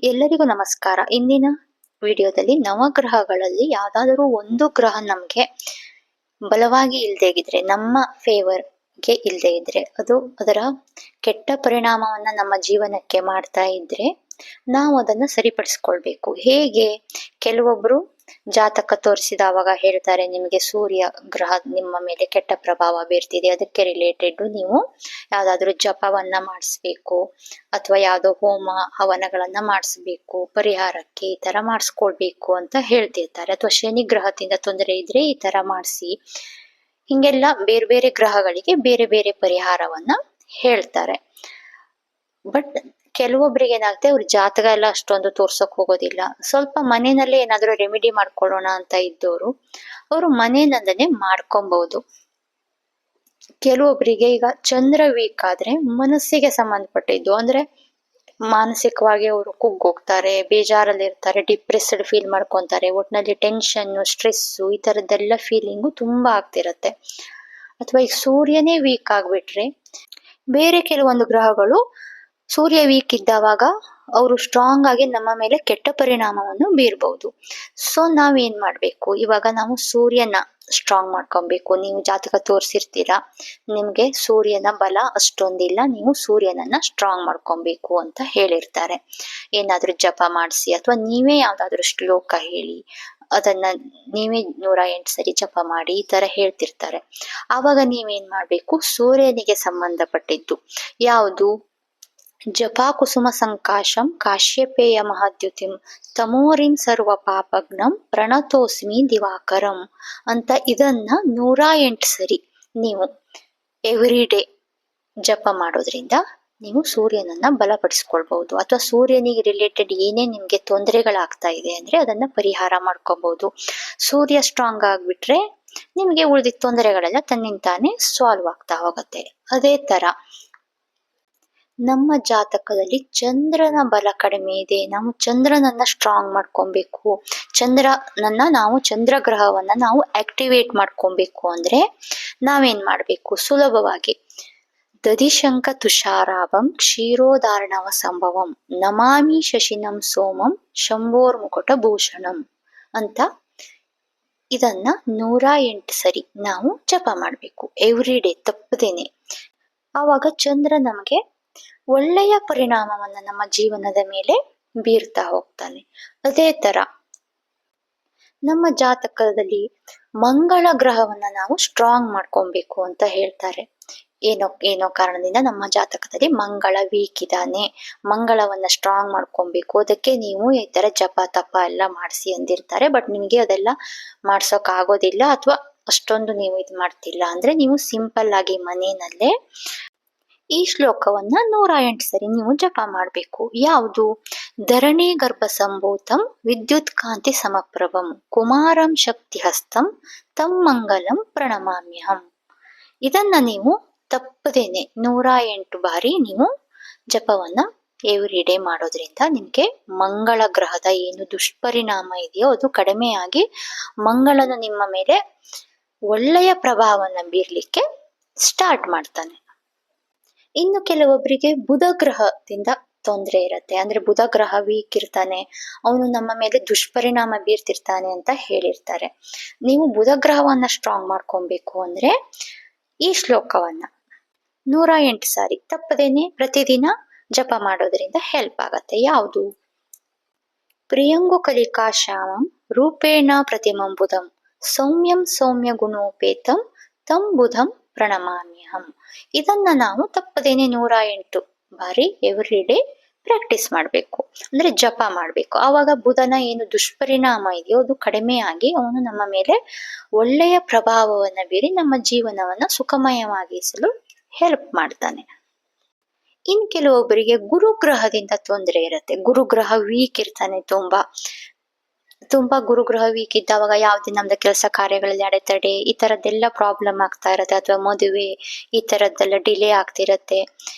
ಎಲ್ಲರಿಗೂ ನಮಸ್ಕಾರ. ಇಂದಿನ ವಿಡಿಯೋದಲ್ಲಿ ನವಗ್ರಹಗಳಲ್ಲಿ ಯಾವ್ದಾದರೂ ಒಂದು ಗ್ರಹ ನಮಗೆ ಬಲವಾಗಿ ಇಲ್ಲದೆ ಇದ್ರೆ, ನಮ್ಮ ಫೇವರ್ಗೆ ಇಲ್ಲದೆ ಇದ್ರೆ, ಅದು ಅದರ ಕೆಟ್ಟ ಪರಿಣಾಮವನ್ನ ನಮ್ಮ ಜೀವನಕ್ಕೆ ಮಾಡ್ತಾ ಇದ್ರೆ ನಾವು ಅದನ್ನ ಸರಿಪಡಿಸ್ಕೊಳ್ಬೇಕು. ಹೇಗೆ? ಕೆಲವೊಬ್ರು ಜಾತಕ ತೋರಿಸಿದವಾಗ ಹೇಳ್ತಾರೆ, ನಿಮಗೆ ಸೂರ್ಯ ಗ್ರಹ ನಿಮ್ಮ ಮೇಲೆ ಕೆಟ್ಟ ಪ್ರಭಾವ ಬೀರ್ತಿದೆ, ಅದಕ್ಕೆ ರಿಲೇಟೆಡ್ ನೀವು ಯಾವ್ದಾದ್ರು ಜಪವನ್ನ ಮಾಡಿಸ್ಬೇಕು, ಅಥವಾ ಯಾವ್ದೋ ಹೋಮ ಹವನಗಳನ್ನ ಮಾಡಿಸ್ಬೇಕು ಪರಿಹಾರಕ್ಕೆ, ಈ ತರ ಮಾಡಿಸ್ಕೊಳ್ಬೇಕು ಅಂತ ಹೇಳ್ತಿರ್ತಾರೆ. ಅಥವಾ ಶನಿ ಗ್ರಹದಿಂದ ತೊಂದರೆ ಇದ್ರೆ ಈ ತರ ಮಾಡಿಸಿ, ಹಿಂಗೆಲ್ಲ ಬೇರೆ ಬೇರೆ ಗ್ರಹಗಳಿಗೆ ಬೇರೆ ಬೇರೆ ಪರಿಹಾರವನ್ನ ಹೇಳ್ತಾರೆ. ಬಟ್ ಕೆಲವೊಬ್ರಿಗೆ ಏನಾಗುತ್ತೆ, ಅವ್ರ ಜಾತಕ ಎಲ್ಲ ಅಷ್ಟೊಂದು ತೋರ್ಸಕ್ ಹೋಗೋದಿಲ್ಲ. ಸ್ವಲ್ಪ ಮನೆಯಲ್ಲೇ ಏನಾದ್ರು ರೆಮಿಡಿ ಮಾಡ್ಕೊಳ್ಳೋಣ ಅಂತ ಇದ್ದವರು ಅವರು ಮನೆಯಲ್ಲೇ ಮಾಡ್ಕೊಬಹುದು. ಕೆಲವೊಬ್ರಿಗೆ ಈಗ ಚಂದ್ರ ವೀಕ್ ಆದ್ರೆ ಮನಸ್ಸಿಗೆ ಸಂಬಂಧಪಟ್ಟಿದ್ದು, ಅಂದ್ರೆ ಮಾನಸಿಕವಾಗಿ ಅವರು ಕುಗ್ಗೋಗ್ತಾರೆ, ಬೇಜಾರಲ್ಲಿ ಇರ್ತಾರೆ, ಡಿಪ್ರೆಸ್ಡ್ ಫೀಲ್ ಮಾಡ್ಕೊಂತಾರೆ, ಒಟ್ನಲ್ಲಿ ಟೆನ್ಷನ್, ಸ್ಟ್ರೆಸ್, ಈ ತರದ್ದೆಲ್ಲ ಫೀಲಿಂಗು ತುಂಬಾ ಆಗ್ತಿರತ್ತೆ. ಅಥವಾ ಈಗ ಸೂರ್ಯನೇ ವೀಕ್ ಆಗ್ಬಿಟ್ರೆ, ಬೇರೆ ಕೆಲವೊಂದು ಗ್ರಹಗಳು ಸೂರ್ಯ ವೀಕ್ ಇದ್ದಾವಾಗ ಅವರು ಸ್ಟ್ರಾಂಗ್ ಆಗಿ ನಮ್ಮ ಮೇಲೆ ಕೆಟ್ಟ ಪರಿಣಾಮವನ್ನು ಬೀರ್ಬಹುದು. ಸೊ ನಾವೇನ್ ಮಾಡ್ಬೇಕು, ಇವಾಗ ನಾವು ಸೂರ್ಯನ ಸ್ಟ್ರಾಂಗ್ ಮಾಡ್ಕೊಬೇಕು. ನೀವು ಜಾತಕ ತೋರಿಸಿರ್ತೀರಾ, ನಿಮ್ಗೆ ಸೂರ್ಯನ ಬಲ ಅಷ್ಟೊಂದಿಲ್ಲ, ನೀವು ಸೂರ್ಯನನ್ನ ಸ್ಟ್ರಾಂಗ್ ಮಾಡ್ಕೊಬೇಕು ಅಂತ ಹೇಳಿರ್ತಾರೆ. ಏನಾದ್ರೂ ಜಪ ಮಾಡಿಸಿ, ಅಥವಾ ನೀವೇ ಯಾವ್ದಾದ್ರು ಶ್ಲೋಕ ಹೇಳಿ, ಅದನ್ನ ನೀವೇ 108 ಸರಿ ಜಪ ಮಾಡಿ, ಈ ತರ ಹೇಳ್ತಿರ್ತಾರೆ. ಆವಾಗ ನೀವೇನ್ ಮಾಡ್ಬೇಕು, ಸೂರ್ಯನಿಗೆ ಸಂಬಂಧಪಟ್ಟಿದ್ದು ಯಾವುದು, ಜಪಾ ಕುಸುಮ ಸಂಕಾಶಂ ಕಾಶ್ಯಪೇಯ ಮಹಾದ್ಯುತಿಂ ತಮೋರಿನ್ ಸರ್ವ ಪಾಪಗ್ನಂ ಪ್ರಣತೋಸ್ಮಿ ದಿವಾಕರಂ ಅಂತ ಇದನ್ನ 108 ಸರಿ ನೀವು ಎವ್ರಿ ಡೇ ಜಪ ಮಾಡೋದ್ರಿಂದ ನೀವು ಸೂರ್ಯನನ್ನ ಬಲಪಡಿಸ್ಕೊಳ್ಬಹುದು. ಅಥವಾ ಸೂರ್ಯನಿಗೆ ರಿಲೇಟೆಡ್ ಏನೇ ನಿಮ್ಗೆ ತೊಂದರೆಗಳಾಗ್ತಾ ಇದೆ ಅಂದ್ರೆ ಅದನ್ನ ಪರಿಹಾರ ಮಾಡ್ಕೋಬಹುದು. ಸೂರ್ಯ ಸ್ಟ್ರಾಂಗ್ ಆಗ್ಬಿಟ್ರೆ ನಿಮ್ಗೆ ಉಳಿದಿದ್ದ ತೊಂದರೆಗಳೆಲ್ಲ ತನ್ನಿಂತಾನೆ ಸಾಲ್ವ್ ಆಗ್ತಾ ಹೋಗುತ್ತೆ. ಅದೇ ತರ ನಮ್ಮ ಜಾತಕದಲ್ಲಿ ಚಂದ್ರನ ಬಲ ಕಡಿಮೆ ಇದೆ, ನಾವು ಚಂದ್ರನನ್ನ ಸ್ಟ್ರಾಂಗ್ ಮಾಡ್ಕೊಬೇಕು, ಚಂದ್ರ ಗ್ರಹವನ್ನ ನಾವು ಆಕ್ಟಿವೇಟ್ ಮಾಡ್ಕೊಬೇಕು ಅಂದ್ರೆ ನಾವೇನ್ ಮಾಡ್ಬೇಕು, ಸುಲಭವಾಗಿ ದಧಿಶಂಕ ತುಷಾರಾಭಂ ಕ್ಷೀರೋದಾರ್ಣವ ಸಂಭವಂ ನಮಾಮಿ ಶಶಿನಂ ಸೋಮಂ ಶಂಭೋರ್ ಮುಕುಟ ಭೂಷಣಂ ಅಂತ ಇದನ್ನ 108 ಸರಿ ನಾವು ಜಪ ಮಾಡ್ಬೇಕು ಎವ್ರಿ ಡೇ ತಪ್ಪದೇನೆ. ಆವಾಗ ಚಂದ್ರ ನಮಗೆ ಒಳ್ಳೆಯ ಪರಿಣಾಮವನ್ನ ನಮ್ಮ ಜೀವನದ ಮೇಲೆ ಬೀರ್ತಾ ಹೋಗ್ತಾನೆ. ಅದೇ ತರ ನಮ್ಮ ಜಾತಕದಲ್ಲಿ ಮಂಗಳ ಗ್ರಹವನ್ನ ನಾವು ಸ್ಟ್ರಾಂಗ್ ಮಾಡ್ಕೊಬೇಕು ಅಂತ ಹೇಳ್ತಾರೆ. ಏನೋ ಕಾರಣದಿಂದ ನಮ್ಮ ಜಾತಕದಲ್ಲಿ ಮಂಗಳ ವೀಕ್ ಇದ್ದಾನೆ, ಮಂಗಳವನ್ನ ಸ್ಟ್ರಾಂಗ್ ಮಾಡ್ಕೊಬೇಕು, ಅದಕ್ಕೆ ನೀವು ಈ ತರ ಜಪ ತಪ ಎಲ್ಲ ಮಾಡಿಸಿ ಅಂದಿರ್ತಾರೆ. ಬಟ್ ನಿಮ್ಗೆ ಅದೆಲ್ಲ ಮಾಡ್ಸೋಕ್ ಆಗೋದಿಲ್ಲ, ಅಥವಾ ಅಷ್ಟೊಂದು ನೀವು ಇದು ಮಾಡ್ತಿಲ್ಲ ಅಂದ್ರೆ ನೀವು ಸಿಂಪಲ್ ಆಗಿ ಮನೆಯಲ್ಲೇ ಈ ಶ್ಲೋಕವನ್ನ 108 ಸರಿ ನೀವು ಜಪ ಮಾಡ್ಬೇಕು. ಯಾವುದು? ಧರಣಿ ಗರ್ಭ ಸಂಭೂತಂ ವಿದ್ಯುತ್ ಕಾಂತಿ ಸಮಪ್ರಭಂ ಕುಮಾರಂ ಶಕ್ತಿ ಹಸ್ತಂ ತಂ ಮಂಗಲಂ ಪ್ರಣಮಾಮ್ಯಹಂ. ಇದನ್ನ ನೀವು ತಪ್ಪದೇನೆ 108 ಬಾರಿ ನೀವು ಜಪವನ್ನ ಎವ್ರಿ ಡೇ ಮಾಡೋದ್ರಿಂದ ನಿಮ್ಗೆ ಮಂಗಳ ಗ್ರಹದ ಏನು ದುಷ್ಪರಿಣಾಮ ಇದೆಯೋ ಅದು ಕಡಿಮೆಯಾಗಿ ಮಂಗಳನು ನಿಮ್ಮ ಮೇಲೆ ಒಳ್ಳೆಯ ಪ್ರಭಾವನ ಬೀರ್ಲಿಕ್ಕೆ ಸ್ಟಾರ್ಟ್ ಮಾಡ್ತಾನೆ. ಇನ್ನು ಕೆಲವೊಬ್ಬರಿಗೆ ಬುಧ ಗ್ರಹದಿಂದ ತೊಂದರೆ ಇರತ್ತೆ, ಅಂದ್ರೆ ಬುಧ ಗ್ರಹ ವೀಕ್ ಇರ್ತಾನೆ, ಅವನು ನಮ್ಮ ಮೇಲೆ ದುಷ್ಪರಿಣಾಮ ಬೀರ್ತಿರ್ತಾನೆ ಅಂತ ಹೇಳಿರ್ತಾರೆ. ನೀವು ಬುಧ ಗ್ರಹವನ್ನ ಸ್ಟ್ರಾಂಗ್ ಮಾಡ್ಕೊಬೇಕು ಅಂದ್ರೆ ಈ ಶ್ಲೋಕವನ್ನ 108 ಸಾರಿ ತಪ್ಪದೇನೆ ಪ್ರತಿದಿನ ಜಪ ಮಾಡೋದ್ರಿಂದ ಹೆಲ್ಪ್ ಆಗತ್ತೆ. ಯಾವುದು? ಪ್ರಿಯಂಗು ಕಲಿಕಾಶ್ಯಾಮಂ ರೂಪೇಣ ಪ್ರತಿಮಂ ಬುಧಂ ಸೌಮ್ಯಂ ಸೌಮ್ಯ ಗುಣೋಪೇತಂ ತಂ ಬುಧಂ ಪ್ರಣಮಾಮ್ಯಹಂ. ಇದನ್ನ ನಾವು ತಪ್ಪದೇನೆ 108 ಬಾರಿ ಎವ್ರಿ ಡೇ ಪ್ರಾಕ್ಟೀಸ್ ಮಾಡ್ಬೇಕು, ಅಂದ್ರೆ ಜಪ ಮಾಡ್ಬೇಕು. ಆವಾಗ ಬುಧನ ಏನು ದುಷ್ಪರಿಣಾಮ ಇದೆಯೋ ಅದು ಕಡಿಮೆ ಆಗಿ ಅವನು ನಮ್ಮ ಮೇಲೆ ಒಳ್ಳೆಯ ಪ್ರಭಾವವನ್ನ ಬೀರಿ ನಮ್ಮ ಜೀವನವನ್ನ ಸುಖಮಯವಾಗಿಸಲು ಹೆಲ್ಪ್ ಮಾಡ್ತಾನೆ. ಇನ್ ಕೆಲವೊಬ್ಬರಿಗೆ ಗುರುಗ್ರಹದಿಂದ ತೊಂದರೆ ಇರುತ್ತೆ, ಗುರುಗ್ರಹ ವೀಕ್ ಇರ್ತಾನೆ, ತುಂಬಾ ಗುರುಗ್ರಹ ವೀಕ್ ಇದ್ದಾವಾಗ ಯಾವ್ದೇ ನಮ್ದು ಕೆಲಸ ಕಾರ್ಯಗಳಲ್ಲಿ ಅಡೆತಡೆ, ಈ ತರದ್ದೆಲ್ಲ ಪ್ರಾಬ್ಲಮ್ ಆಗ್ತಾ ಇರತ್ತೆ. ಅಥವಾ ಮದುವೆ ಈ ತರದ್ದೆಲ್ಲ ಡಿಲೇ ಆಗ್ತಿರತ್ತೆ.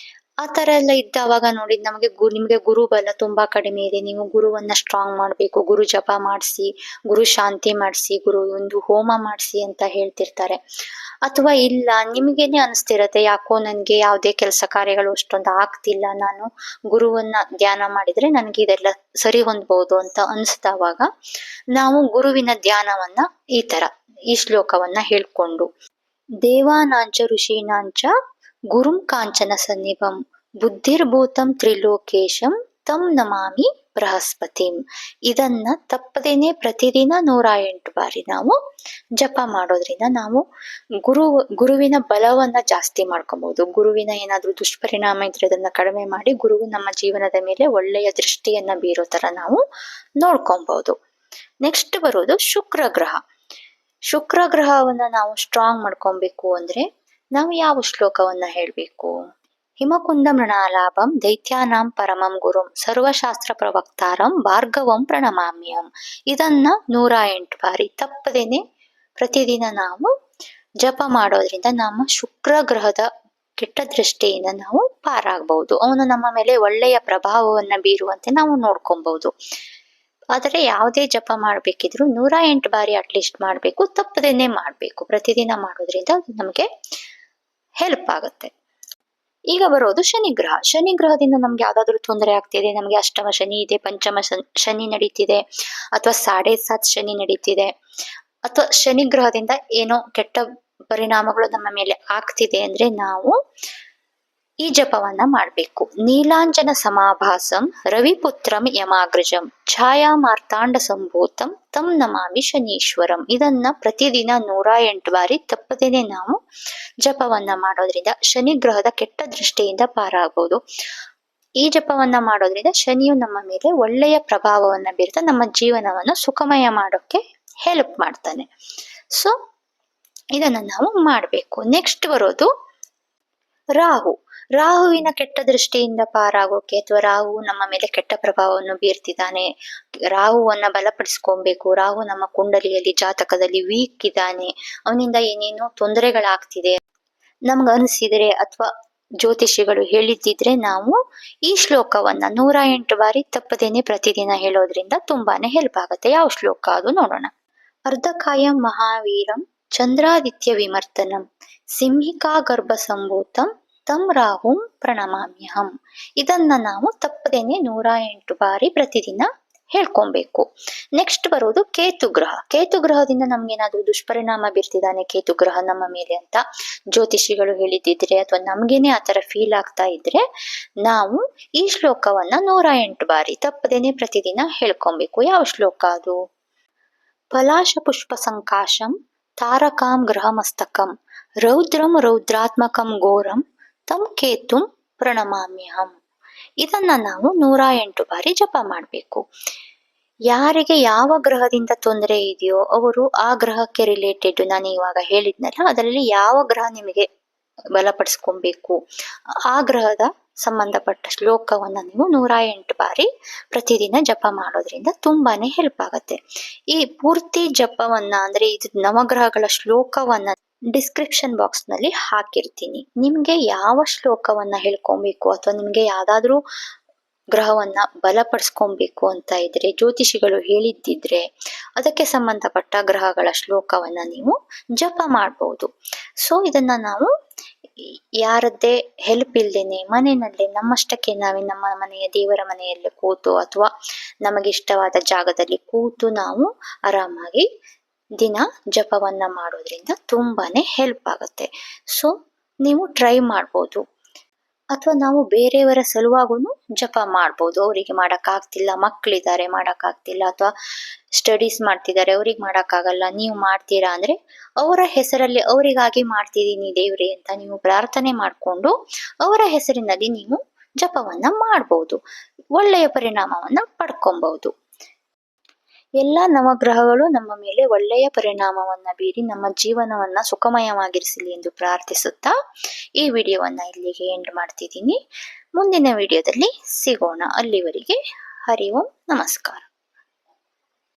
ಆ ತರ ಎಲ್ಲ ಇದ್ದಾವಾಗ ನೋಡಿ ನಮಗೆ ನಿಮಗೆ ಗುರು ಬಲ ತುಂಬಾ ಕಡಿಮೆ ಇದೆ, ನೀವು ಗುರುವನ್ನ ಸ್ಟ್ರಾಂಗ್ ಮಾಡ್ಬೇಕು, ಗುರು ಜಪ ಮಾಡಿಸಿ, ಗುರು ಶಾಂತಿ ಮಾಡಿಸಿ, ಗುರು ಒಂದು ಹೋಮ ಮಾಡಿಸಿ ಅಂತ ಹೇಳ್ತಿರ್ತಾರೆ. ಅಥವಾ ಇಲ್ಲ ನಿಮಗೇನೆ ಅನಿಸ್ತಿರತ್ತೆ ಯಾಕೋ ನನ್ಗೆ ಯಾವುದೇ ಕೆಲಸ ಕಾರ್ಯಗಳು ಅಷ್ಟೊಂದು ಆಗ್ತಿಲ್ಲ, ನಾನು ಗುರುವನ್ನ ಧ್ಯಾನ ಮಾಡಿದ್ರೆ ನನ್ಗೆ ಇದೆಲ್ಲ ಸರಿ ಹೊಂದ್ಬಹುದು ಅಂತ ಅನಿಸ್ದವಾಗ ನಾವು ಗುರುವಿನ ಧ್ಯಾನವನ್ನ ಈ ಶ್ಲೋಕವನ್ನ ಹೇಳ್ಕೊಂಡು, ದೇವಾನಾಂಚ ಋಷೀನಾಂಚ ಗುರುಂ ಕಾಂಚನ ಸನ್ನಿಭಂ ಬುದ್ಧಿರ್ಭೂತಂ ತ್ರಿಲೋಕೇಶಂ ತಂ ನಮಾಮಿ ಬೃಹಸ್ಪತಿಂ. ಇದನ್ನ ತಪ್ಪದೇನೆ ಪ್ರತಿದಿನ 108 ಬಾರಿ ನಾವು ಜಪ ಮಾಡೋದ್ರಿಂದ ನಾವು ಗುರುವಿನ ಬಲವನ್ನ ಜಾಸ್ತಿ ಮಾಡ್ಕೊಬಹುದು. ಗುರುವಿನ ಏನಾದ್ರೂ ದುಷ್ಪರಿಣಾಮ ಇದ್ರೆ ಅದನ್ನ ಕಡಿಮೆ ಮಾಡಿ ಗುರುವು ನಮ್ಮ ಜೀವನದ ಮೇಲೆ ಒಳ್ಳೆಯ ದೃಷ್ಟಿಯನ್ನ ಬೀರೋ ತರ ನಾವು ನೋಡ್ಕೊಬಹುದು. ನೆಕ್ಸ್ಟ್ ಬರೋದು ಶುಕ್ರ ಗ್ರಹ. ಶುಕ್ರ ಗ್ರಹವನ್ನ ನಾವು ಸ್ಟ್ರಾಂಗ್ ಮಾಡ್ಕೊಬೇಕು ಅಂದ್ರೆ ನಾವು ಯಾವ ಶ್ಲೋಕವನ್ನ ಹೇಳ್ಬೇಕು? ಹಿಮಕುಂದ ಮೃಣಾಲಾಭಂ ದೈತ್ಯಾನಾಂ ಪರಮಂ ಗುರುಂ ಸರ್ವಶಾಸ್ತ್ರ ಪ್ರವಕ್ತಾರಂ ಭಾರ್ಗವಂ ಪ್ರಣಮಾಮ್ಯಂ. ಇದನ್ನ 108 ಬಾರಿ ತಪ್ಪದೇನೆ ಪ್ರತಿದಿನ ನಾವು ಜಪ ಮಾಡೋದ್ರಿಂದ ನಮ್ಮ ಶುಕ್ರ ಗ್ರಹದ ಕೆಟ್ಟ ದೃಷ್ಟಿಯಿಂದ ನಾವು ಪಾರಾಗಬಹುದು. ಅವನು ನಮ್ಮ ಮೇಲೆ ಒಳ್ಳೆಯ ಪ್ರಭಾವವನ್ನ ಬೀರುವಂತೆ ನಾವು ನೋಡ್ಕೊಬಹುದು. ಆದರೆ ಯಾವುದೇ ಜಪ ಮಾಡ್ಬೇಕಿದ್ರು 108 ಬಾರಿ ಅಟ್ಲೀಸ್ಟ್ ಮಾಡ್ಬೇಕು, ತಪ್ಪದೇನೆ ಮಾಡ್ಬೇಕು. ಪ್ರತಿದಿನ ಮಾಡೋದ್ರಿಂದ ಅದು ನಮಗೆ ಹೆಲ್ಪ್ ಆಗುತ್ತೆ. ಈಗ ಬರೋದು ಶನಿಗ್ರಹ. ಶನಿಗ್ರಹದಿಂದ ನಮ್ಗೆ ಯಾವ್ದಾದ್ರು ತೊಂದರೆ ಆಗ್ತಿದೆ, ನಮ್ಗೆ ಅಷ್ಟಮ ಶನಿ ಇದೆ, ಪಂಚಮ ಶನಿ ನಡೀತಿದೆ, ಅಥವಾ 7.5 ಶನಿ ನಡೀತಿದೆ, ಅಥವಾ ಶನಿಗ್ರಹದಿಂದ ಏನೋ ಕೆಟ್ಟ ಪರಿಣಾಮಗಳು ನಮ್ಮ ಮೇಲೆ ಆಗ್ತಿದೆ ಅಂದ್ರೆ ನಾವು ಈ ಜಪವನ್ನ ಮಾಡ್ಬೇಕು. ನೀಲಾಂಜನ ಸಮಾಭಾಸಂ ರವಿಪುತ್ರಂ ಯಮಾಗ್ರಜಂ ಛಾಯಾ ಮಾರ್ತಾಂಡ ಸಂಭೂತಂ ತಂ ನಮಾಮಿ ಶನೀಶ್ವರಂ. ಇದನ್ನ ಪ್ರತಿದಿನ 108 ಬಾರಿ ತಪ್ಪದೇನೆ ನಾವು ಜಪವನ್ನ ಮಾಡೋದ್ರಿಂದ ಶನಿಗ್ರಹದ ಕೆಟ್ಟ ದೃಷ್ಟಿಯಿಂದ ಪಾರಾಗಬಹುದು. ಈ ಜಪವನ್ನ ಮಾಡೋದ್ರಿಂದ ಶನಿಯು ನಮ್ಮ ಮೇಲೆ ಒಳ್ಳೆಯ ಪ್ರಭಾವವನ್ನ ಬೀರ್ತಾ ನಮ್ಮ ಜೀವನವನ್ನು ಸುಖಮಯ ಮಾಡೋಕೆ ಹೆಲ್ಪ್ ಮಾಡ್ತಾನೆ. ಸೊ ಇದನ್ನ ನಾವು ಮಾಡ್ಬೇಕು. ನೆಕ್ಸ್ಟ್ ಬರೋದು ರಾಹು. ರಾಹುವಿನ ಕೆಟ್ಟ ದೃಷ್ಟಿಯಿಂದ ಪಾರಾಗೋಕೆ, ಅಥವಾ ರಾಹು ನಮ್ಮ ಮೇಲೆ ಕೆಟ್ಟ ಪ್ರಭಾವವನ್ನು ಬೀರ್ತಿದ್ದಾನೆ, ರಾಹುವನ್ನ ಬಲಪಡಿಸ್ಕೊಬೇಕು, ರಾಹು ನಮ್ಮ ಕುಂಡಲಿಯಲ್ಲಿ ಜಾತಕದಲ್ಲಿ ವೀಕ್ ಇದ್ದಾನೆ, ಅವನಿಂದ ಏನೇನೋ ತೊಂದರೆಗಳಾಗ್ತಿದೆ ನಮ್ಗೆ ಅನಿಸಿದ್ರೆ ಅಥವಾ ಜ್ಯೋತಿಷಿಗಳು ಹೇಳಿದ್ದಿದ್ರೆ ನಾವು ಈ ಶ್ಲೋಕವನ್ನ 108 ಬಾರಿ ತಪ್ಪದೇನೆ ಪ್ರತಿದಿನ ಹೇಳೋದ್ರಿಂದ ತುಂಬಾನೇ ಹೆಲ್ಪ್ ಆಗುತ್ತೆ. ಯಾವ ಶ್ಲೋಕ ಅದು ನೋಡೋಣ. ಅರ್ಧಕಾಯಂ ಮಹಾವೀರಂ ಚಂದ್ರಾದಿತ್ಯ ವಿಮರ್ತನಂ ಸಿಂಹಿಕಾ ಗರ್ಭ ಸಂಭೂತಂ ತಂ ರಾಹುಂ ಪ್ರಣಮಾಮ್ಯಹಂ. ಇದನ್ನ ನಾವು ತಪ್ಪದೇನೆ 108 ಬಾರಿ ಪ್ರತಿದಿನ ಹೇಳ್ಕೊಬೇಕು. ನೆಕ್ಸ್ಟ್ ಬರೋದು ಕೇತು ಗ್ರಹ. ಕೇತು ಗ್ರಹದಿಂದ ನಮ್ಗೇನಾದ್ರೂ ದುಷ್ಪರಿಣಾಮ ಬೀರ್ತಿದ್ದಾನೆ ಕೇತು ಗ್ರಹ ನಮ್ಮ ಮೇಲೆ ಅಂತ ಜ್ಯೋತಿಷಿಗಳು ಹೇಳಿದ್ದಿದ್ರೆ, ಅಥವಾ ನಮ್ಗೇನೆ ಆತರ ಫೀಲ್ ಆಗ್ತಾ ಇದ್ರೆ ನಾವು ಈ ಶ್ಲೋಕವನ್ನ 108 ಬಾರಿ ತಪ್ಪದೇನೆ ಪ್ರತಿದಿನ ಹೇಳ್ಕೊಬೇಕು. ಯಾವ ಶ್ಲೋಕ ಅದು? ಪಲಾಶ ಪುಷ್ಪ ಸಂಕಾಶಂ ತಾರಕಾಂ ಗ್ರಹ ಮಸ್ತಕಂ ರೌದ್ರಂ ರೌದ್ರಾತ್ಮಕಂ ಘೋರಂ ತಂ ಕೇತುಂ ಪ್ರಣಮಾಮ್ಯಹಂ. ಇದನ್ನ ನಾವು 108 ಬಾರಿ ಜಪ ಮಾಡ್ಬೇಕು. ಯಾರಿಗೆ ಯಾವ ಗ್ರಹದಿಂದ ತೊಂದರೆ ಇದೆಯೋ ಅವರು ಆ ಗ್ರಹಕ್ಕೆ ರಿಲೇಟೆಡ್, ನಾನು ಇವಾಗ ಹೇಳಿದ್ನಲ್ಲ ಅದರಲ್ಲಿ ಯಾವ ಗ್ರಹ ನಿಮಗೆ ಬಲಪಡಿಸ್ಕೊಬೇಕು ಆ ಗ್ರಹದ ಸಂಬಂಧಪಟ್ಟ ಶ್ಲೋಕವನ್ನ ನೀವು 108 ಬಾರಿ ಪ್ರತಿದಿನ ಜಪ ಮಾಡೋದ್ರಿಂದ ತುಂಬಾನೇ ಹೆಲ್ಪ್ ಆಗತ್ತೆ. ಈ ಪೂರ್ತಿ ಜಪವನ್ನ ಅಂದ್ರೆ ಇದು ನವಗ್ರಹಗಳ ಶ್ಲೋಕವನ್ನ ಡಿಸ್ಕ್ರಿಪ್ಷನ್ ಬಾಕ್ಸ್ ನಲ್ಲಿ ಹಾಕಿರ್ತೀನಿ. ನಿಮ್ಗೆ ಯಾವ ಶ್ಲೋಕವನ್ನ ಹೇಳ್ಕೊಬೇಕು ಅಥವಾ ನಿಮ್ಗೆ ಯಾವ್ದಾದ್ರು ಗ್ರಹವನ್ನ ಬಲಪಡಿಸ್ಕೊಬೇಕು ಅಂತ ಇದ್ರೆ, ಜ್ಯೋತಿಷಿಗಳು ಹೇಳಿದ್ದಿದ್ರೆ ಅದಕ್ಕೆ ಸಂಬಂಧಪಟ್ಟ ಗ್ರಹಗಳ ಶ್ಲೋಕವನ್ನ ನೀವು ಜಪ ಮಾಡ್ಬೋದು. ಸೊ ಇದನ್ನ ನಾವು ಯಾರದ್ದೇ ಹೆಲ್ಪ್ ಇಲ್ದೇನೆ ಮನೆಯಲ್ಲೇ ನಮ್ಮಷ್ಟಕ್ಕೆ ನಾವೇ ನಮ್ಮ ಮನೆಯ ದೇವರ ಮನೆಯಲ್ಲಿ ಕೂತು ಅಥವಾ ನಮಗಿಷ್ಟವಾದ ಜಾಗದಲ್ಲಿ ಕೂತು ನಾವು ಆರಾಮಾಗಿ ದಿನ ಜಪವನ್ನ ಮಾಡೋದ್ರಿಂದ ತುಂಬಾನೇ ಹೆಲ್ಪ್ ಆಗುತ್ತೆ. ಸೊ ನೀವು ಟ್ರೈ ಮಾಡ್ಬೋದು. ಅಥವಾ ನಾವು ಬೇರೆಯವರ ಸಲುವಾಗೂ ಜಪ ಮಾಡ್ಬೋದು. ಅವರಿಗೆ ಮಾಡೋಕ್ಕಾಗ್ತಿಲ್ಲ, ಮಕ್ಕಳಿದ್ದಾರೆ ಮಾಡೋಕ್ಕಾಗ್ತಿಲ್ಲ, ಅಥವಾ ಸ್ಟಡೀಸ್ ಮಾಡ್ತಿದ್ದಾರೆ ಅವ್ರಿಗೆ ಮಾಡೋಕ್ಕಾಗಲ್ಲ, ನೀವು ಮಾಡ್ತೀರಾ ಅಂದ್ರೆ ಅವರ ಹೆಸರಲ್ಲಿ ಅವರಿಗಾಗಿ ಮಾಡ್ತಿದ್ದೀನಿ ದೇವ್ರೆ ಅಂತ ನೀವು ಪ್ರಾರ್ಥನೆ ಮಾಡಿಕೊಂಡು ಅವರ ಹೆಸರಿನಲ್ಲಿ ನೀವು ಜಪವನ್ನ ಮಾಡ್ಬೋದು. ಒಳ್ಳೆಯ ಪರಿಣಾಮವನ್ನ ಪಡ್ಕೊಬಹುದು. ಎಲ್ಲ ನವಗ್ರಹಗಳು ನಮ್ಮ ಮೇಲೆ ಒಳ್ಳೆಯ ಪರಿಣಾಮವನ್ನ ಬೀರಿ ನಮ್ಮ ಜೀವನವನ್ನ ಸುಖಮಯವಾಗಿರಿಸಲಿ ಎಂದು ಪ್ರಾರ್ಥಿಸುತ್ತಾ ಈ ವಿಡಿಯೋವನ್ನ ಇಲ್ಲಿಗೆ ಎಂಡ್ ಮಾಡ್ತಿದ್ದೀನಿ. ಮುಂದಿನ ವಿಡಿಯೋದಲ್ಲಿ ಸಿಗೋಣ. ಅಲ್ಲಿವರೆಗೆ ಹರಿ ಓಂ ನಮಸ್ಕಾರ.